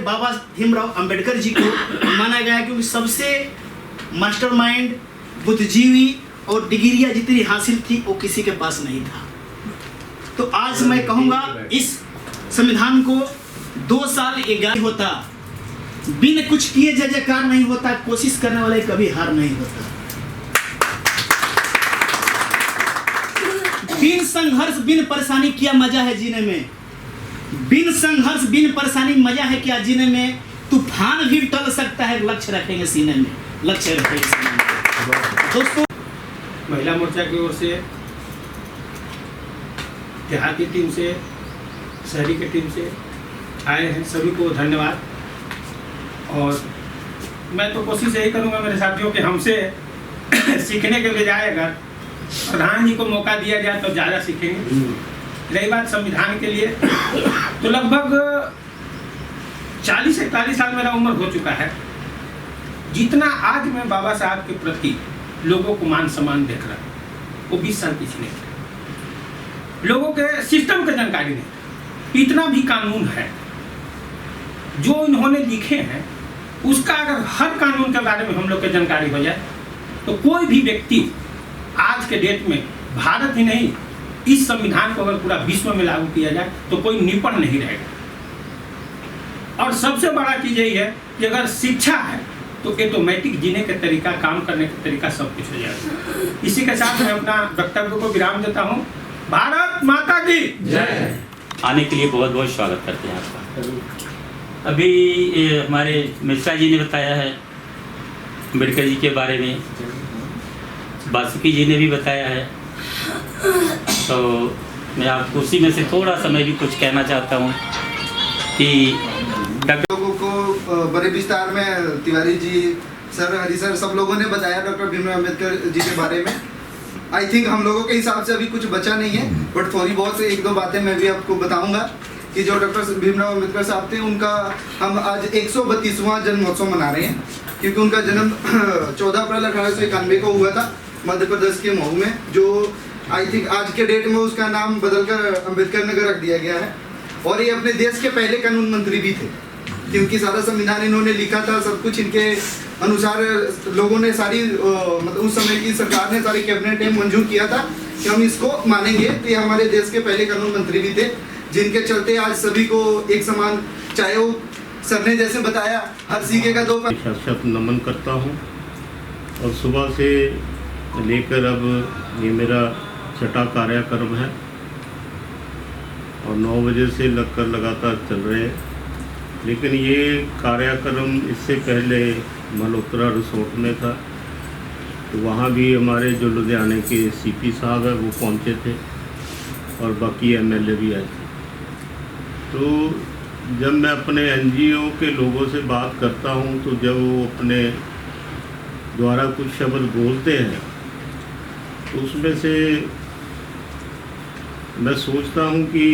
बाबा भीमराव अंबेडकर जी को माना गया क्योंकि सबसे मास्टरमाइंड, बुद्धिजीवी और डिग्रियां जितनी हासिल थी वो किसी के पास नहीं था। तो आज मैं कहूँगा इस संविधान को 2 साल 11 होता, बिन कुछ किए जय जयकार नहीं होता, कोशिश करने वाले कभी हार नहीं होता। बिन संघर्ष बिन परेशानी क्या मजा है जीने में, बिन संघर्ष बिन परेशानी मजा है क्या जीने में। तूफान भी टल सकता है, लक्ष्य रखेंगे सीने में, लक्ष्य रखेंगे सीने में। दोस्तों, महिला मोर्चा की ओर से, देहाती टीम से, शहरी की टीम से आए हैं, सभी को धन्यवाद। और मैं तो कोशिश यही करूंगा मेरे साथियों कि हमसे सीखने के बजाय अगर प्रधान जी को मौका दिया जाए तो ज़्यादा सीखेंगे। रही बात संविधान के लिए, तो लगभग 40-41 साल मेरा उम्र हो चुका है। जितना आज मैं बाबा साहब के प्रति लोगों को मान सम्मान देख रहा हूँ, वो 20 साल पिछले थे। लोगों के सिस्टम की जानकारी नहीं, इतना भी कानून है जो इन्होंने लिखे हैं, उसका अगर हर कानून के बारे में हम लोग की जानकारी हो जाए तो कोई भी व्यक्ति आज के डेट में, भारत ही नहीं, इस संविधान को अगर पूरा विश्व में लागू किया जाए तो कोई निपट नहीं रहेगा। और सबसे बड़ा चीज यही है कि अगर शिक्षा है तो ऑटोमेटिक जीने के तरीका, काम करने का तरीका सब कुछ हो जाएगा। इसी के साथ मैं अपना वक्तव्य को विराम देता हूँ। भारत माता की जय। आने के लिए बहुत बहुत स्वागत करते हैं आपका। अभी हमारे मिश्रा जी ने बताया है अम्बेडकर जी के बारे में, वासुकी जी ने भी बताया है, तो मैं आपको उसी में से थोड़ा सा मैं भी कुछ कहना चाहता हूँ कि लोगों को बड़े विस्तार में तिवारी जी सर, हरी सर, सब लोगों ने बताया डॉक्टर भीमराव अम्बेडकर जी के बारे में। आई थिंक हम लोगों के हिसाब से अभी कुछ बचा नहीं है, बट थोड़ी बहुत 1-2 बातें मैं भी आपको बताऊंगा कि जो डॉक्टर भीमराव अम्बेडकर साहब थे, उनका हम आज 132वां जन्मोत्सव मना रहे हैं, क्योंकि उनका जन्म 14 अप्रैल 1891 को हुआ था मध्य प्रदेश के मऊ में, जो आई थिंक आज के डेट में उसका नाम बदलकर अम्बेडकर नगर रख दिया गया है। और ये अपने देश के पहले कानून मंत्री भी थे, क्योंकि सारा संविधान इन्होंने लिखा था, सब कुछ इनके अनुसार लोगों ने सारी मतलब उस समय की सरकार ने सारी कैबिनेट में मंजूर किया था कि हम इसको मानेंगे। तो ये हमारे देश के पहले कानून मंत्री भी थे, जिनके चलते आज सभी को एक समान, चाहे वो सर ने जैसे बताया हर सीखे का 2 शत नमन करता हूँ। और सुबह से लेकर अब ये मेरा 6ठा कार्यक्रम है और 9 बजे से लगकर लगातार चल रहे हैं। लेकिन ये कार्यक्रम इससे पहले मल्होत्रा रिसोर्ट में था, तो वहाँ भी हमारे जो लुधियाने के सीपी साहब है वो पहुँचे थे और बाकी एमएलए भी आए थे। तो जब मैं अपने एनजीओ के लोगों से बात करता हूँ तो जब वो अपने द्वारा कुछ शब्द बोलते हैं तो उसमें से मैं सोचता हूँ कि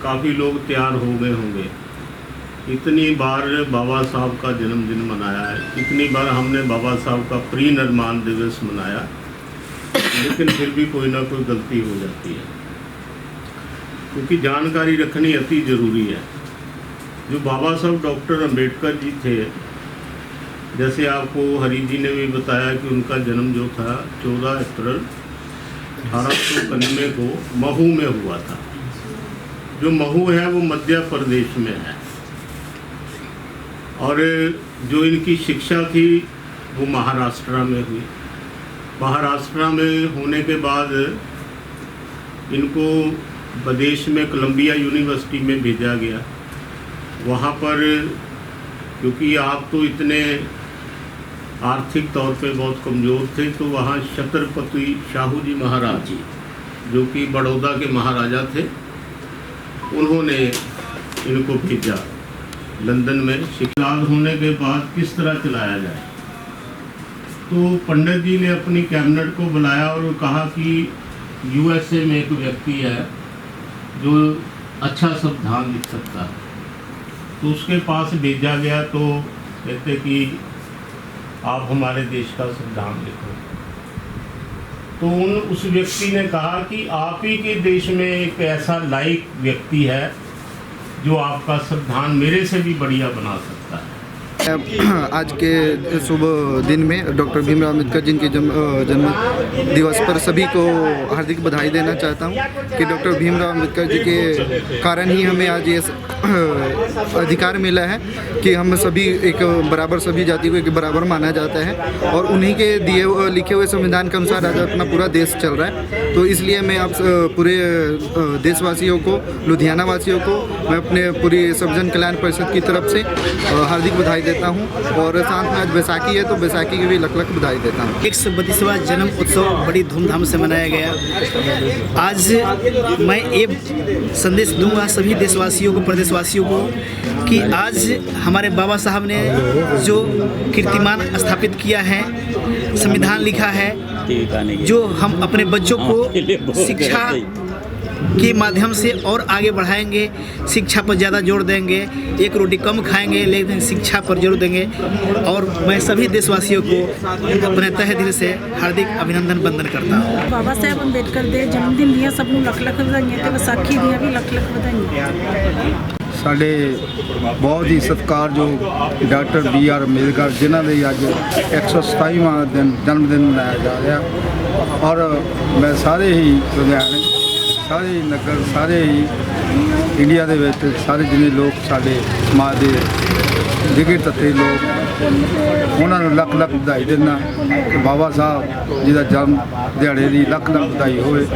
काफ़ी लोग तैयार हो गए होंगे। इतनी बार बाबा साहब का जन्मदिन मनाया है, इतनी बार हमने बाबा साहब का परिनिर्वाण दिवस मनाया, लेकिन फिर भी कोई ना कोई गलती हो जाती है, क्योंकि जानकारी रखनी अति ज़रूरी है। जो बाबा साहब डॉक्टर अम्बेडकर जी थे, जैसे आपको हरी जी ने भी बताया कि उनका जन्म जो था 14 अप्रैल 1891 को महू में हुआ था। जो महू है वो मध्य प्रदेश में है, और जो इनकी शिक्षा थी वो महाराष्ट्र में हुई। महाराष्ट्र में होने के बाद इनको विदेश में कोलंबिया यूनिवर्सिटी में भेजा गया। वहाँ पर क्योंकि आप तो इतने आर्थिक तौर पे बहुत कमज़ोर थे, तो वहाँ छत्रपति शाहू जी महाराज जी, जो कि बड़ौदा के महाराजा थे, उन्होंने इनको भेजा लंदन में। शिक्षा होने के बाद किस तरह चलाया जाए, तो पंडित जी ने अपनी कैबिनेट को बुलाया और कहा कि यूएसए में एक व्यक्ति है जो अच्छा संविधान लिख सकता है, तो उसके पास भेजा गया। तो कहते कि आप हमारे देश का संविधान लिखो। तो उस व्यक्ति ने कहा कि आप ही के देश में एक ऐसा लायक व्यक्ति है जो आपका संविधान मेरे से भी बढ़िया बना सकता है। आज के शुभ दिन में डॉक्टर भीमराव अम्बेडकर जी के जन्म दिवस पर सभी को हार्दिक बधाई देना चाहता हूं कि डॉक्टर भीमराव अम्बेडकर जी के कारण ही हमें आज ये अधिकार मिला है कि हम सभी एक बराबर, सभी जाति को एक बराबर माना जाता है और उन्हीं के दिए लिखे हुए संविधान के अनुसार आज अपना पूरा देश चल रहा है। तो इसलिए मैं आप पूरे देशवासियों को, लुधियाना वासियों को मैं अपने पूरी सबजन कल्याण परिषद की तरफ से हार्दिक बधाई देता हूं और साथ में आज बैसाखी है तो बैसाखी की भी लख लख बधाई देता हूं। 132वां जन्म उत्सव बड़ी धूमधाम से मनाया गया। आज मैं ये संदेश दूंगा सभी देशवासियों को, प्रदेशवासियों को कि आज हमारे बाबा साहब ने जो कीर्तिमान स्थापित किया है, संविधान लिखा है, जो हम अपने बच्चों को शिक्षा के माध्यम से और आगे बढ़ाएंगे, शिक्षा पर ज़्यादा जोर देंगे, एक रोटी कम खाएंगे लेकिन शिक्षा पर जोर देंगे। और मैं सभी देशवासियों को अपने तहे दिल से हार्दिक अभिनंदन वंदन करता हूँ। बाबा साहेब अंबेडकर ਦੇ ਜਨਮਦਿਨ ਦੀਆਂ ਸਭ ਨੂੰ ਲੱਖ ਲੱਖ ਵਧਾਈਆਂ ਤੇ ਵਿਸਾਖੀ ਦੀਆਂ ਵੀ ਲੱਖ ਲੱਖ ਵਧਾਈਆਂ। ਸਾਡੇ ਬਹੁਤ ਹੀ ਸਤਿਕਾਰਯੋਗ ਡਾਕਟਰ BR ਅੰਬੇਦਕਰ ਜਿਨ੍ਹਾਂ ਦੇ ਅੱਜ 127ਵਾਂ ਜਨਮ ਦਿਨ ਮਨਾਇਆ ਜਾ ਰਿਹਾ ਔਰ ਮੈਂ ਸਾਰੇ ਹੀ ਲੁਧਿਆਣੇ, ਸਾਰੇ ਹੀ ਨਗਰ, ਸਾਰੇ ਹੀ ਇੰਡੀਆ ਦੇ ਵਿੱਚ ਸਾਰੇ ਜਿੰਨੇ ਲੋਕ ਸਾਡੇ ਸਮਾਜ ਦੇ ਵਿਗੜ ਤੱਤੇ ਲੋਕ ਉਹਨਾਂ ਨੂੰ ਲੱਖ ਲੱਖ ਵਧਾਈ ਦਿੰਦਾ ਕਿ ਬਾਬਾ ਸਾਹਿਬ ਜੀ ਦਾ ਜਨਮ ਦਿਹਾੜੇ ਦੀ ਲੱਖ ਲੱਖ ਵਧਾਈ ਹੋਵੇ।